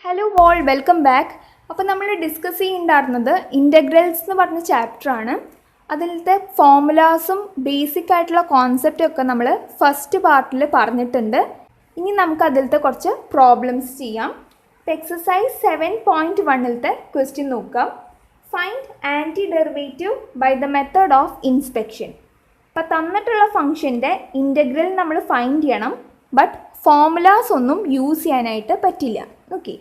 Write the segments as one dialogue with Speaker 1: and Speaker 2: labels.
Speaker 1: Hello all welcome back. അപ്പോൾ നമ്മൾ discuss ചെയ്യുന്നുണ്ടായിരുന്നത് integrals എന്ന് പറഞ്ഞ ചാപ്റ്ററാണ്. അതിലത്തെ ഫോമുലാസും ബേസിക് ആയിട്ടുള്ള കോൺസെപ്റ്റും ഒക്കെ നമ്മൾ ഫസ്റ്റ് പാർട്ടിൽ പറഞ്ഞിട്ടുണ്ട്. ഇനി നമുക്ക് അതിലത്തെ കുറച്ച് പ്രോബ്ലംസ് ചെയ്യാം. ഇപ്പോൾ എക്സസൈസ് 7.1ലത്തെ ക്വസ്റ്റ്യൻ നോക്കാം. Find anti derivative by the method of inspection. അപ്പോൾ തന്നിട്ടുള്ള ഫംഗ്ഷൻ്റെ ഇൻ്റഗ്രൽ നമ്മൾ ഫൈൻഡ് ചെയ്യണം, ബട്ട് ഫോമുലാസ് ഒന്നും യൂസ് ചെയ്യാനായിട്ട് പറ്റില്ല. ഓക്കെ,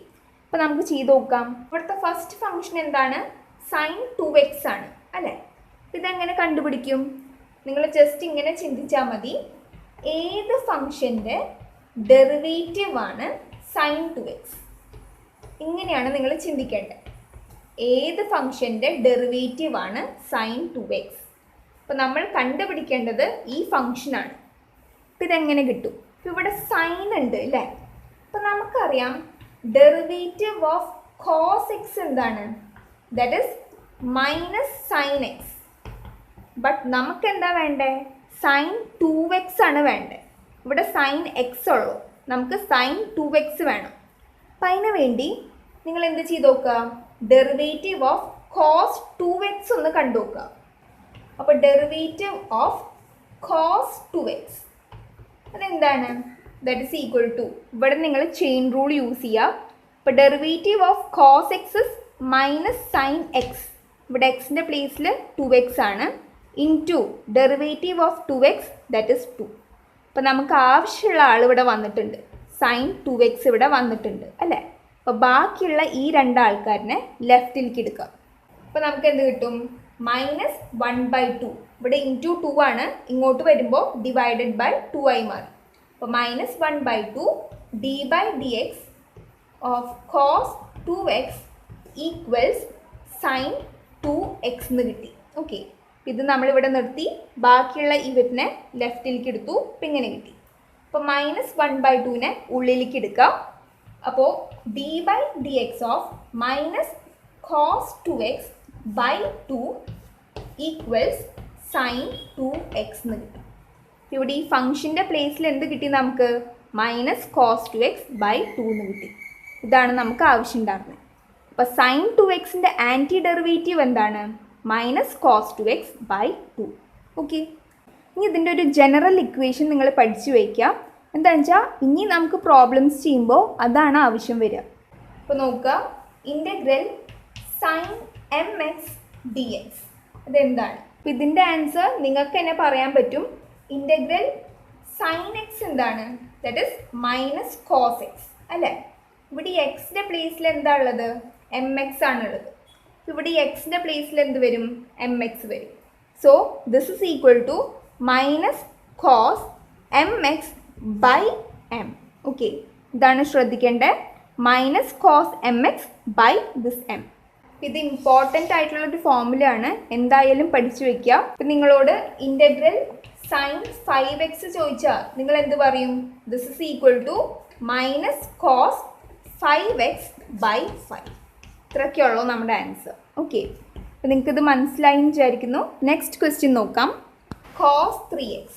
Speaker 1: അപ്പോൾ നമുക്ക് ചെയ്ത് നോക്കാം. ഇവിടുത്തെ ഫസ്റ്റ് ഫംഗ്ഷൻ എന്താണ്? സൈൻ 2x ആണ് അല്ലേ. ഇതെങ്ങനെ കണ്ടുപിടിക്കും? നിങ്ങൾ ജസ്റ്റ് ഇങ്ങനെ ചിന്തിച്ചാൽ മതി. ഏത് ഫംഗ്ഷൻ്റെ ഡെറിവേറ്റീവ് ആണ് സൈൻ 2x? ഇങ്ങനെയാണ് നിങ്ങൾ ചിന്തിക്കേണ്ടത്. ഏത് ഫംഗ്ഷൻ്റെ ഡെറിവേറ്റീവ് ആണ് സൈൻ 2x? അപ്പോൾ നമ്മൾ കണ്ടുപിടിക്കേണ്ടത് ഈ ഫംഗ്ഷനാണ്. അപ്പോൾ ഇതെങ്ങനെ കിട്ടും? ഇപ്പോൾ ഇവിടെ സൈൻ ഉണ്ട് അല്ലേ. അപ്പോൾ നമുക്കറിയാം ഡെറിവേറ്റീവ് ഓഫ് കോസ് എക്സ് എന്താണ്? That is minus sine X. But നമുക്ക് എന്താ വേണ്ടേ? സൈൻ 2x ആണ് വേണ്ടത്. ഇവിടെ സൈൻ എക്സ് ഉള്ളൂ, നമുക്ക് സൈൻ 2x വേണം. അപ്പം അതിന് വേണ്ടി നിങ്ങൾ എന്ത് ചെയ്ത് നോക്കുക? ഡെറിവേറ്റീവ് ഓഫ് കോസ് 2x ഒന്ന് കണ്ടു നോക്കുക. അപ്പോൾ ഡെറിവേറ്റീവ് ഓഫ് കോസ് 2x അതെന്താണ്? ദാറ്റ് ഈസ് ഈക്വൽ ടു, ഇവിടെ നിങ്ങൾ ചെയിൻ റൂൾ യൂസ് ചെയ്യുക. ഇപ്പോൾ derivative of cos X is minus sine X. ഇവിടെ എക്സിൻ്റെ പ്ലേസിൽ 2x ആണ്. Into derivative of 2x that is 2. അപ്പോൾ നമുക്ക് ആവശ്യമുള്ള ആൾ ഇവിടെ വന്നിട്ടുണ്ട്, സൈൻ 2x ഇവിടെ വന്നിട്ടുണ്ട് അല്ലേ. അപ്പോൾ ബാക്കിയുള്ള ഈ രണ്ടാൾക്കാരനെ ലെഫ്റ്റിലേക്ക് എടുക്കാം. അപ്പോൾ നമുക്ക് എന്ത് കിട്ടും? മൈനസ് 1/2. ഇവിടെ ഇൻറ്റു 2 ആണ്, ഇങ്ങോട്ട് വരുമ്പോൾ ഡിവൈഡഡ് ബൈ 2 ആയി മാറി. അപ്പോൾ minus 1/2 D by D X of cos 2x equals sine 2x എന്ന് കിട്ടി. ഓക്കെ, ഇത് നമ്മളിവിടെ നിർത്തി, ബാക്കിയുള്ള ഇവറ്റിനെ ലെഫ്റ്റിലേക്ക് എടുത്തു. ഇപ്പം ഇങ്ങനെ കിട്ടി. അപ്പോൾ മൈനസ് 1/2നെ ഉള്ളിലേക്ക് എടുക്കാം. അപ്പോൾ D by D X of minus cos 2x by 2 equals sine 2x എന്ന് കിട്ടും. ഇവിടെ ഈ ഫംഗ്ഷൻ്റെ പ്ലേസിൽ എന്ത് കിട്ടി നമുക്ക്? മൈനസ് കോസ് 2x ബൈ 2 എന്ന് കിട്ടി. ഇതാണ് നമുക്ക് ആവശ്യമുണ്ടായിരുന്നത്. അപ്പോൾ സൈൻ 2xൻ്റെ ആൻറ്റി ഡെറിവേറ്റീവ് എന്താണ്? Minus cos 2x by 2. Okay, ഇനി ഇതിൻ്റെ ഒരു ജനറൽ ഇക്വേഷൻ നിങ്ങൾ പഠിച്ചു വയ്ക്കുക. എന്താണെന്ന് വെച്ചാൽ ഇനി നമുക്ക് പ്രോബ്ലംസ് ചെയ്യുമ്പോൾ അതാണ് ആവശ്യം വരിക. അപ്പോൾ നോക്കുക, ഇൻ്റഗ്രൽ സൈൻ mx dx അതെന്താണ്? അപ്പോൾ ഇതിൻ്റെ ആൻസർ നിങ്ങൾക്ക് തന്നെ പറയാൻ പറ്റും. ഇൻ്റഗ്രൽ സൈൻ എക്സ് എന്താണ്? That is minus cos X അല്ലേ. ഇവിടെ ഈ എക്സിൻ്റെ പ്ലേസിൽ എന്താ ഉള്ളത്? mx ആണുള്ളത്. ഇവിടെ ഈ എക്സിൻ്റെ പ്ലേസിൽ എന്ത് വരും? mx വരും. So this is equal to minus cos mx by m. Okay, ഇതാണ് ശ്രദ്ധിക്കേണ്ടത്. Minus cos mx by this m. ഇത് ഇമ്പോർട്ടൻ്റ് ആയിട്ടുള്ളൊരു ഫോമുലയാണ്, എന്തായാലും പഠിച്ചു വയ്ക്കുക. ഇപ്പം നിങ്ങളോട് ഇൻ്റഗ്രൽ സൈൻ 5x ചോദിച്ചാൽ നിങ്ങൾ എന്ത് പറയും? This is equal to minus cos 5x by 5. ഇത്രയൊക്കെയുള്ളൂ നമ്മുടെ ആൻസർ. ഓക്കെ, അപ്പോൾ നിങ്ങൾക്കിത് മനസ്സിലായി എന്ന് വിചാരിക്കുന്നു. നെക്സ്റ്റ് ക്വസ്റ്റ്യൻ നോക്കാം. Cos 3x.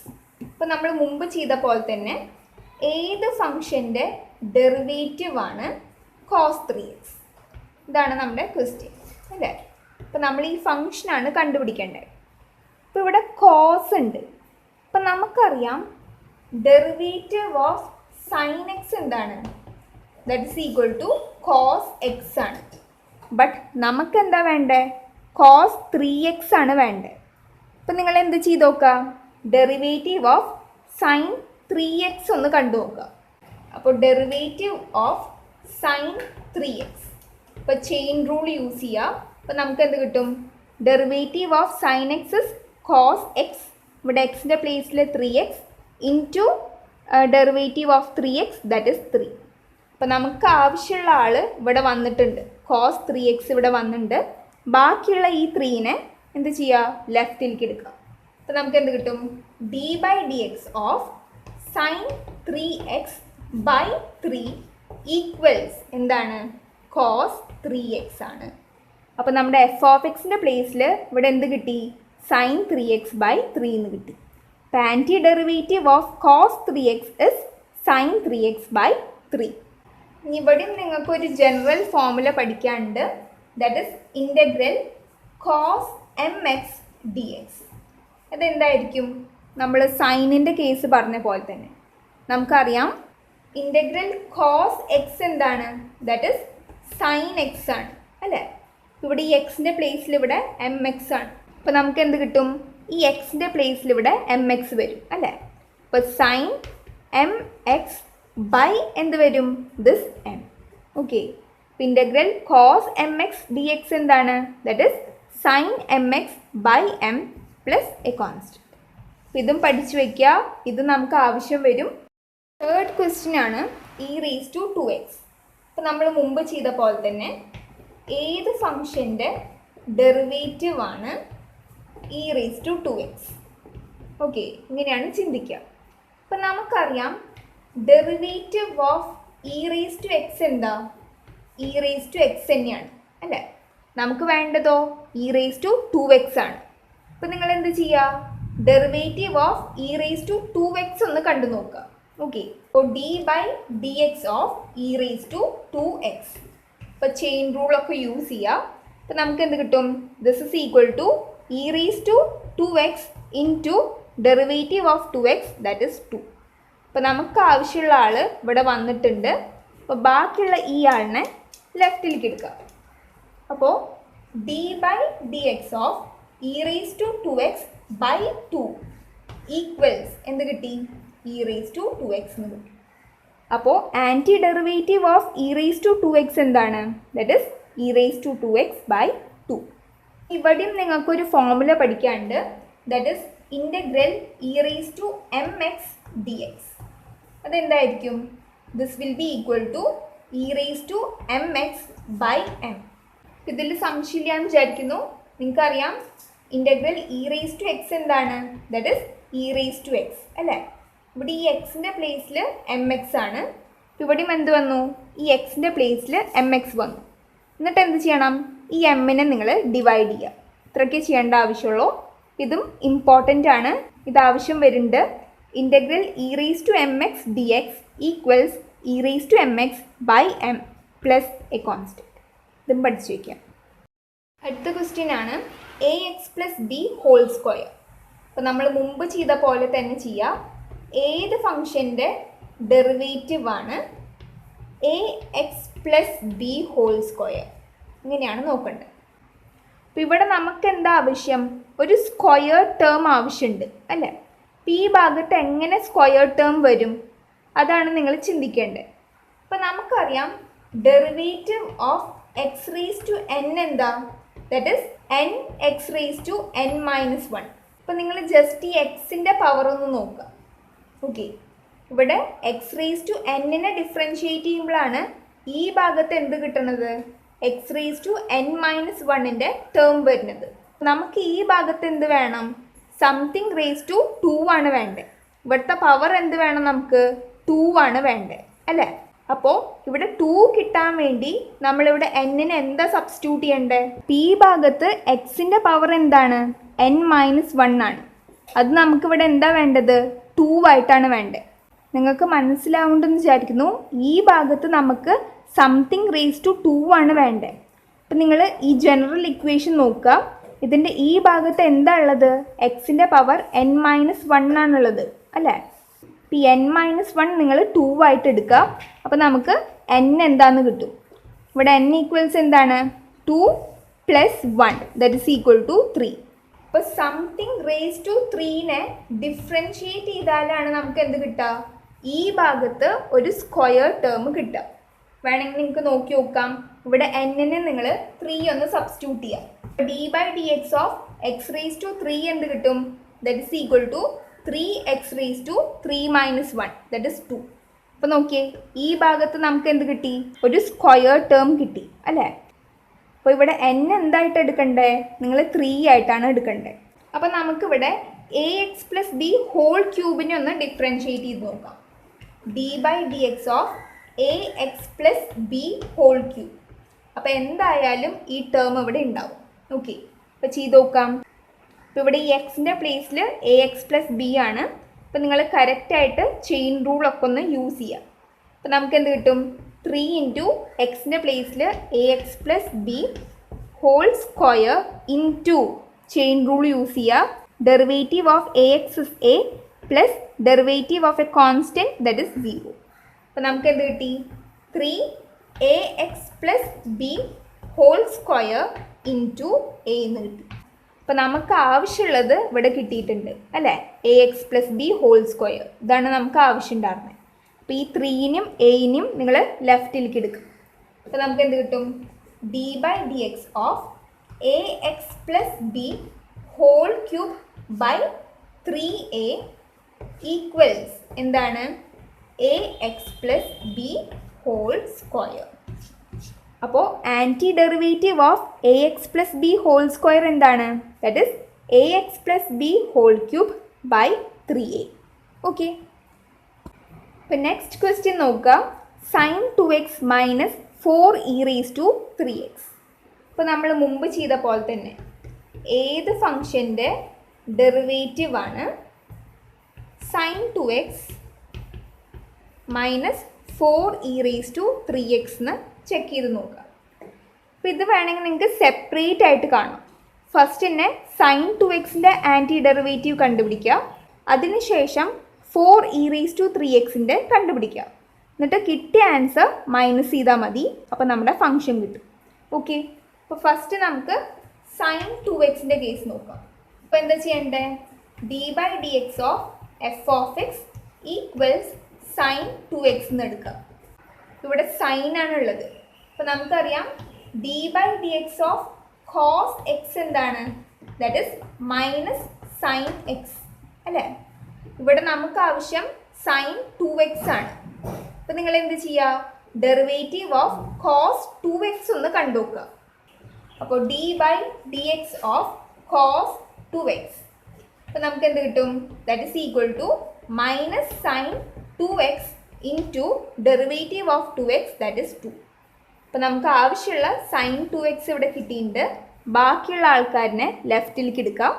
Speaker 1: ഇപ്പോൾ നമ്മൾ മുമ്പ് ചെയ്ത പോലെ തന്നെ ഏത് ഫംഗ്ഷൻ്റെ ഡെറിവേറ്റീവ് ആണ് കോസ് 3x? ഇതാണ് നമ്മുടെ ക്വസ്റ്റ്യൻ അല്ലേ. അപ്പോൾ നമ്മൾ ഈ ഫംഗ്ഷനാണ് കണ്ടുപിടിക്കേണ്ടത്. ഇപ്പോൾ ഇവിടെ കോസ് ഉണ്ട്. അപ്പം നമുക്കറിയാം ഡെറിവേറ്റീവ് ഓഫ് സൈൻ എക്സ് എന്താണ്? That is equal to cos x ആണ്. ബട്ട് നമുക്ക് എന്താ വേണ്ടേ? കോസ് 3x ആണ് വേണ്ടത്. അപ്പം നിങ്ങൾ എന്ത് ചെയ്ത് നോക്കുക? ഡെറിവേറ്റീവ് ഓഫ് സൈൻ 3x ഒന്ന് കണ്ടു നോക്കുക. അപ്പോൾ ഡെറിവേറ്റീവ് ഓഫ് സൈൻ 3x, ഇപ്പോൾ ചെയിൻ റൂൾ യൂസ് ചെയ്യുക. അപ്പോൾ നമുക്ക് എന്ത് കിട്ടും? Derivative of sine x is cos x. ഇവിടെ എക്സിൻ്റെ പ്ലേസിൽ 3x into derivative of 3x that is 3. അപ്പോൾ നമുക്ക് ആവശ്യമുള്ള ആൾ ഇവിടെ വന്നിട്ടുണ്ട്, കോസ് 3x ഇവിടെ വന്നിട്ടുണ്ട്. ബാക്കിയുള്ള ഈ 3നെ എന്ത് ചെയ്യുക? ലെഫ്റ്റിലേക്ക് എടുക്കുക. അപ്പോൾ നമുക്ക് എന്ത് കിട്ടും? D by D X of sine 3x by 3 equals എന്താണ്? കോസ് 3x ആണ്. അപ്പോൾ നമ്മുടെ എഫ് ഓഫ് എക്സിൻ്റെ പ്ലേസിൽ ഇവിടെ എന്ത് കിട്ടി? സൈൻ 3x ബൈ 3 എന്ന് കിട്ടി. അപ്പോൾ anti derivative of cos 3x is sine 3x by 3. ഇവിടെയും നിങ്ങൾക്കൊരു ജനറൽ ഫോർമുല പഠിക്കാനുണ്ട്. That is integral cos m x d x. അതെന്തായിരിക്കും? നമ്മൾ സൈനിൻ്റെ കേസ് പറഞ്ഞ പോലെ തന്നെ നമുക്കറിയാം ഇൻ്റഗ്രൽ കോസ് എക്സ് എന്താണ്? ദാറ്റ് ഇസ് സൈൻ എക്സ് ആണ് അല്ലേ? ഇവിടെ ഈ എക്സിൻ്റെ പ്ലേസിൽ ഇവിടെ എം എക്സ് ആണ്. അപ്പോൾ നമുക്ക് എന്ത് കിട്ടും? ഈ എക്സിൻ്റെ പ്ലേസിൽ ഇവിടെ എം എക്സ് വരും അല്ലേ? അപ്പോൾ സൈൻ എം എക്സ് ബൈ എന്ത് വരും? This m. Okay, integral cos m x d x എന്താണ്? That is sine m x by m plus a constant. ഇതും പഠിച്ചു വയ്ക്കുക, ഇത് നമുക്ക് ആവശ്യം വരും. തേർഡ് ക്വസ്റ്റ്യൻ ആണ് ഇ റേസ് ടു 2x. അപ്പോൾ നമ്മൾ മുമ്പ് ചെയ്ത പോലെ തന്നെ ഏത് ഫംഗ്ഷൻ്റെ ഡെറിവേറ്റീവ് ആണ് e raise to 2x? Okay, ഇങ്ങനെയാണ് ചിന്തിക്കുക. അപ്പം നമുക്കറിയാം derivative of e raise to x എന്താ? ഇ റേസ് ടു എക്സ് തന്നെയാണ് അല്ലേ? നമുക്ക് വേണ്ടതോ ഇ റേസ് ടു 2x ആണ്. അപ്പം നിങ്ങൾ എന്ത് ചെയ്യുക? Derivative of e raise to 2x ഒന്ന് കണ്ടു നോക്കുക. ഓക്കെ, അപ്പോൾ D by D X of e raise to 2x. അപ്പോൾ ചെയിൻ റൂളൊക്കെ യൂസ് ചെയ്യുക. അപ്പോൾ നമുക്ക് എന്ത് കിട്ടും? This is equal to e raise to 2x into derivative of 2x that is 2. അപ്പോൾ നമുക്ക് ആവശ്യമുള്ള ആൾ ഇവിടെ വന്നിട്ടുണ്ട്. അപ്പോൾ ബാക്കിയുള്ള ഈ ആളിനെ ലെഫ്റ്റിലേക്ക് എടുക്കുക. അപ്പോൾ D by D X of e raise to 2x by 2 equals എന്ത് കിട്ടി? ഇ റേസ് ടു 2x എന്ന് കിട്ടി. അപ്പോൾ anti derivative of e raise to 2x എന്താണ്? That is e raise to 2x by 2. ഇവിടെയും നിങ്ങൾക്കൊരു ഫോർമുല പഠിക്കാനുണ്ട്. That is integral e raise to m x d x. അതെന്തായിരിക്കും? This will be equal to e raise to m x by m. ഇതിൽ സംശയമില്ലാന്ന് വിചാരിക്കുന്നു. നിങ്ങൾക്കറിയാം integral e raise to x എന്താണ്? That is e raise to x അല്ലേ? ഇവിടെ ഈ എക്സിൻ്റെ പ്ലേസിൽ എം എക്സ് ആണ്. ഇവിടെയും എന്ത് വന്നു? ഈ എക്സിൻ്റെ പ്ലേസിൽ എം എക്സ് വന്നു. എന്നിട്ട് എന്ത് ചെയ്യണം? ഈ എമ്മിനെ നിങ്ങൾ ഡിവൈഡ് ചെയ്യുക. ഇത്രയൊക്കെ ചെയ്യേണ്ട ആവശ്യമുള്ളൂ. ഇതും ഇമ്പോർട്ടൻ്റ് ആണ്, ഇത് ആവശ്യം വരുന്നുണ്ട്. Integral e raise to m x d x equals e raise to m x by m plus a constant. ഇതും പഠിച്ചു വയ്ക്കാം. അടുത്ത ക്വസ്റ്റ്യൻ ആണ് a x plus b whole square. അപ്പോൾ നമ്മൾ മുമ്പ് ചെയ്ത പോലെ തന്നെ ചെയ്യാം. ഏത് ഫംഗ്ഷൻ്റെ ഡെറിവേറ്റീവ് ആണ് a x plus b whole square? ഇങ്ങനെയാണ് നോക്കേണ്ടത്. അപ്പോൾ ഇവിടെ നമുക്ക് എന്താ ആവശ്യം? ഒരു സ്ക്വയർ ടേം ആവശ്യമുണ്ട് അല്ലേ? അപ്പോൾ ഈ ഭാഗത്ത് എങ്ങനെ സ്ക്വയർ ടേം വരും? അതാണ് നിങ്ങൾ ചിന്തിക്കേണ്ടത്. അപ്പോൾ നമുക്കറിയാം derivative of x raise to n എന്താ? That is n x raise to n minus 1. അപ്പോൾ നിങ്ങൾ ജസ്റ്റ് ഈ എക്സിൻ്റെ പവർ ഒന്ന് നോക്കുക. ഓക്കെ, ഇവിടെ എക്സ് റേസ് ടു എന്നിനെ ഡിഫറൻഷ്യേറ്റ് ചെയ്യുമ്പോഴാണ് ഈ ഭാഗത്ത് എന്ത് കിട്ടുന്നത്? X raise to n minus 1ൻ്റെ ടേം വരുന്നത്. നമുക്ക് ഈ ഭാഗത്ത് എന്ത് വേണം? സംതിങ് റേസ് ടു 2 ആണ് വേണ്ടത്. ഇവിടുത്തെ പവർ എന്ത് വേണം? നമുക്ക് 2 ആണ് വേണ്ടത് അല്ലേ? അപ്പോൾ ഇവിടെ 2 കിട്ടാൻ വേണ്ടി നമ്മളിവിടെ എന്നിനെ എന്താ സബ്സ്റ്റിറ്റ്യൂട്ട് ചെയ്യേണ്ടത്? ഈ ഭാഗത്ത് എക്സിൻ്റെ പവർ എന്താണ്? എൻ മൈനസ് 1 ആണ്. അത് നമുക്കിവിടെ എന്താ വേണ്ടത്? 2 ആയിട്ടാണ് വേണ്ടത്. നിങ്ങൾക്ക് മനസ്സിലാവുന്നുണ്ടെന്ന് വിചാരിക്കുന്നു. ഈ ഭാഗത്ത് നമുക്ക് സംതിങ് റേസ് ടു 2 ആണ് വേണ്ടത്. അപ്പം നിങ്ങൾ ഈ ജനറൽ ഇക്വേഷൻ നോക്കുക. ഇതിൻ്റെ ഈ ഭാഗത്ത് എന്താ ഉള്ളത്? എക്സിൻ്റെ പവർ എൻ മൈനസ് 1 ആണുള്ളത് അല്ലേ? അപ്പോൾ ഈ എൻ മൈനസ് 1 നിങ്ങൾ 2 ആയിട്ട് എടുക്കുക. അപ്പോൾ നമുക്ക് എൻ എന്താണെന്ന് കിട്ടും. ഇവിടെ എൻ ഈക്വൽസ് എന്താണ്? 2 plus 1 that is equal to 3. അപ്പോൾ സംതിങ് റേസ് ടു 3നെ ഡിഫറൻഷ്യേറ്റ് ചെയ്താലാണ് നമുക്ക് എന്ത് കിട്ടുക? ഈ ഭാഗത്ത് ഒരു സ്ക്വയർ ടേം കിട്ടുക. വേണമെങ്കിൽ നിങ്ങൾക്ക് നോക്കി നോക്കാം. ഇവിടെ എന്നിനെ നിങ്ങൾ 3 ഒന്ന് സബ്സ്റ്റിറ്റ്യൂട്ട് ചെയ്യാം. D by D X of x raise to 3 എന്ത് കിട്ടും? That is equal to 3x raise to 3 minus 1 that is 2. അപ്പോൾ നോക്കിയേ, ഈ ഭാഗത്ത് നമുക്ക് എന്ത് കിട്ടി? ഒരു സ്ക്വയർ ടേം കിട്ടി അല്ലേ? അപ്പോൾ ഇവിടെ n എന്തായിട്ട് എടുക്കണ്ടേ? നിങ്ങൾ 3 ആയിട്ടാണ് എടുക്കേണ്ടത്. അപ്പോൾ നമുക്കിവിടെ a x plus b whole ക്യൂബിനെ ഒന്ന് ഡിഫറൻഷ്യേറ്റ് ചെയ്ത് നോക്കാം. D by D X of a x plus b whole cube. അപ്പോൾ എന്തായാലും ഈ ടേം ഇവിടെ ഉണ്ടാവും. ഓക്കെ, അപ്പോൾ ചെയ്ത് നോക്കാം. അപ്പോൾ ഇവിടെ ഈ എക്സിൻ്റെ പ്ലേസിൽ എ എക്സ് പ്ലസ് ബി ആണ്. അപ്പോൾ നിങ്ങൾ കറക്റ്റായിട്ട് ചെയിൻ റൂളൊക്കെ ഒന്ന് യൂസ് ചെയ്യാം. അപ്പോൾ നമുക്ക് എന്ത് കിട്ടും? 3 ഇൻറ്റു എക്സിൻ്റെ പ്ലേസിൽ a x plus b whole square into chain rule use ചെയ്യുക. Derivative of a x is a plus derivative of a constant that is 0. അപ്പോൾ നമുക്ക് എന്ത് കിട്ടി? 3 a x plus b whole square into a എന്ന് കിട്ടി. അപ്പോൾ നമുക്ക് ആവശ്യമുള്ളത് ഇവിടെ കിട്ടിയിട്ടുണ്ട് അല്ലേ? A x plus b whole square, ഇതാണ് നമുക്ക് ആവശ്യം ഉണ്ടായിരുന്നത്. അപ്പോൾ ഈ 3നും എനും നിങ്ങൾ ലെഫ്റ്റിലേക്ക് എടുക്കും. അപ്പോൾ നമുക്ക് എന്ത് കിട്ടും? D by D X of a x plus b whole cube by 3a equals എന്താണ്? A x plus b whole square. അപ്പോൾ anti derivative of a x plus b whole square എന്താണ്? That is a x plus b whole cube by 3a. Okay, ഇപ്പം next question നോക്കുക. Sine 2x minus 4e raise to 3x. ഇപ്പോൾ നമ്മൾ മുമ്പ് ചെയ്ത പോലെ തന്നെ ഏത് ഫംഗ്ഷൻ്റെ ഡെറിവേറ്റീവ് ആണ് sine 2x minus 4e raise to 3x എന്ന് ചെക്ക് ചെയ്ത് നോക്കുക. അപ്പോൾ ഇത് വേണമെങ്കിൽ നിങ്ങൾക്ക് സെപ്പറേറ്റ് ആയിട്ട് കാണാം. ഫസ്റ്റ് തന്നെ സൈൻ 2xൻ്റെ ആൻറ്റി ഡെറിവേറ്റീവ് കണ്ടുപിടിക്കുക, അതിനുശേഷം 4e റേസ് ടു 3xൻ്റെ കണ്ടുപിടിക്കുക. എന്നിട്ട് കിട്ടിയ ആൻസർ മൈനസ് ചെയ്താൽ മതി, അപ്പോൾ നമ്മുടെ ഫംഗ്ഷൻ കിട്ടും. ഓക്കെ, അപ്പോൾ ഫസ്റ്റ് നമുക്ക് സൈൻ 2xൻ്റെ കേസ് നോക്കാം. അപ്പോൾ എന്താ ചെയ്യേണ്ടത്? D by D X of f of x equals sine 2x എന്ന് എടുക്കുക. ഇവിടെ സൈൻ ആണുള്ളത്. അപ്പോൾ നമുക്കറിയാം d by D X of cos x എന്താണ്? That is minus sine x അല്ലേ? ഇവിടെ നമുക്ക് ആവശ്യം സൈൻ 2x ആണ്. അപ്പോൾ നിങ്ങൾ എന്ത് ചെയ്യുക? ഡെറിവേറ്റീവ് ഓഫ് കോസ് 2x ഒന്ന് കണ്ടുനോക്കുക. അപ്പോൾ D by D X of cos 2x, അപ്പോൾ നമുക്ക് എന്ത് കിട്ടും? That is equal to minus sine 2x into derivative of 2x that is 2. അപ്പോൾ നമുക്ക് ആവശ്യമുള്ള സൈൻ 2x ഇവിടെ കിട്ടിയിട്ടുണ്ട്. ബാക്കിയുള്ള ആൾക്കാരിനെ ലെഫ്റ്റിലേക്ക് എടുക്കാം.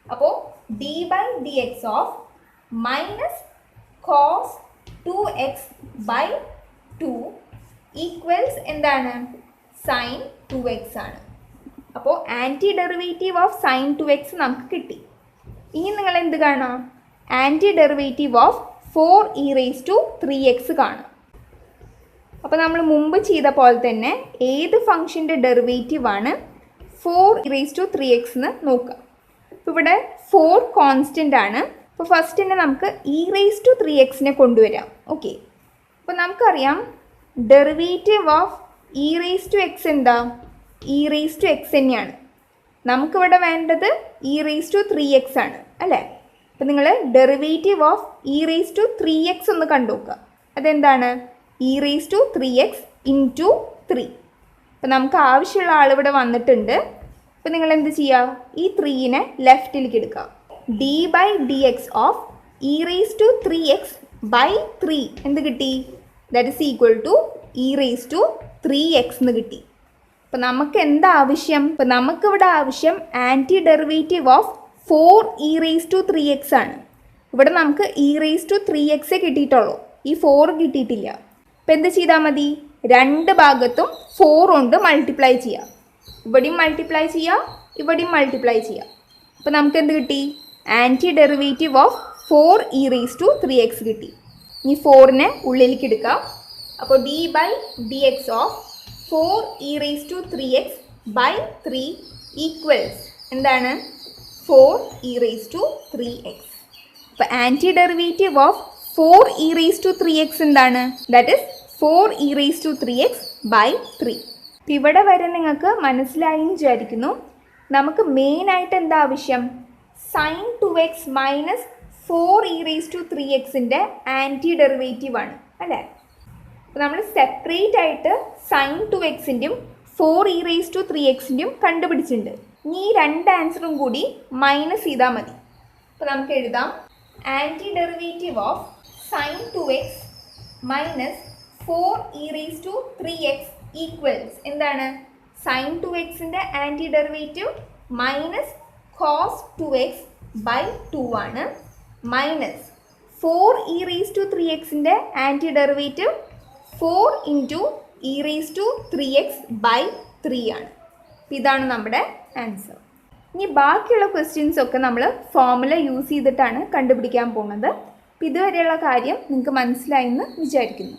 Speaker 1: അപ്പോൾ D by D X of minus cos 2x by 2 equals എന്താണ്? സൈൻ 2x ആണ്. അപ്പോൾ anti derivative of sine 2x നമുക്ക് കിട്ടി. ഇനി നിങ്ങൾ എന്ത് കാണാം? Anti derivative of 4e raise to 3x കാണാം. അപ്പോൾ നമ്മൾ മുമ്പ് ചെയ്ത പോലെ തന്നെ ഏത് ഫംഗ്ഷൻ്റെ ഡെറിവേറ്റീവ് ആണ് 4e റേസ് ടു 3x എന്ന് നോക്കാം. അപ്പോൾ ഇവിടെ 4 കോൺസ്റ്റൻ്റ് ആണ്. അപ്പോൾ ഫസ്റ്റ് തന്നെ നമുക്ക് e റേസ് ടു 3xനെ കൊണ്ടുവരാം. ഓക്കെ, അപ്പോൾ നമുക്കറിയാം derivative of e raise to x എന്താ? e റേസ് ടു x തന്നെയാണ്. നമുക്കിവിടെ വേണ്ടത് e റേസ് ടു 3x ആണ് അല്ലേ? അപ്പോൾ നിങ്ങൾ derivative of e raise to 3x ഒന്ന് കണ്ടുനോക്കുക. അതെന്താണ്? e raise to 3x into 3. അപ്പോൾ നമുക്ക് ആവശ്യമുള്ള ആളിവിടെ വന്നിട്ടുണ്ട്. അപ്പോൾ നിങ്ങൾ എന്ത് ചെയ്യുക? ഈ 3നെ ലെഫ്റ്റിലേക്ക് എടുക്കുക. D by D X of e raise to 3x by 3 എന്ത് കിട്ടി? That is equal to e raise to 3x എന്ന് കിട്ടി. അപ്പോൾ നമുക്ക് എന്താ ആവശ്യം? ഇപ്പോൾ നമുക്കിവിടെ ആവശ്യം anti derivative of 4e raise to 3x ആണ്. ഇവിടെ നമുക്ക് e റേസ് ടു 3x കിട്ടിയിട്ടുള്ളൂ, ഈ 4 കിട്ടിയിട്ടില്ല. അപ്പോൾ എന്ത് ചെയ്താൽ മതി? രണ്ട് ഭാഗത്തും 4 കൊണ്ട് മൾട്ടിപ്ലൈ ചെയ്യുക. ഇവിടെയും മൾട്ടിപ്ലൈ ചെയ്യുക, ഇവിടെയും മൾട്ടിപ്ലൈ ചെയ്യുക. അപ്പോൾ നമുക്ക് എന്ത് കിട്ടി? Anti derivative of 4e raise to 3x കിട്ടി. ഈ 4നെ ഉള്ളിലേക്ക് എടുക്കാം. അപ്പോൾ D by D X of 4e raise to 3x by 3 equals എന്താണ്? 4e raise to 3x. അപ്പോൾ anti derivative of 4e raise to 3x എന്താണ്? That is 4e raise to 3x by 3. അപ്പോൾ ഇവിടെ വരെ നിങ്ങൾക്ക് മനസ്സിലായി എന്ന് വിചാരിക്കുന്നു. നമുക്ക് മെയിനായിട്ട് എന്താ ആവശ്യം? Sine 2x minus 4e raise to 3xൻ്റെ ആൻറ്റി ഡെറിവേറ്റീവ് ആണ് അല്ലേ? അപ്പോൾ നമ്മൾ സെപ്പറേറ്റ് ആയിട്ട് സൈൻ 2xൻ്റെയും 4e റേസ് ടു 3xൻ്റെയും കണ്ടുപിടിച്ചിട്ടുണ്ട്. ഇനി ഈ രണ്ട് ആൻസറും കൂടി മൈനസ് ചെയ്താൽ മതി. അപ്പോൾ നമുക്ക് എഴുതാം anti derivative of sine 2x minus 4e raise to 3x equals എന്താണ്? സൈൻ 2xൻ്റെ anti derivative minus cos 2x by 2 ആണ്, മൈനസ് 4e റേസ് ടു 3xൻ്റെ anti derivative 4 into e raise to 3x by 3 ആണ്. ഇതാണ് നമ്മുടെ ആൻസർ. ഇനി ബാക്കിയുള്ള questions ഒക്കെ നമ്മൾ ഫോർമുല യൂസ് ചെയ്തിട്ടാണ് കണ്ടുപിടിക്കാൻ പോകുന്നത്. ഇതുവരെയുള്ള കാര്യം നിങ്ങൾക്ക് മനസ്സിലായി എന്ന് വിചാരിക്കുന്നു.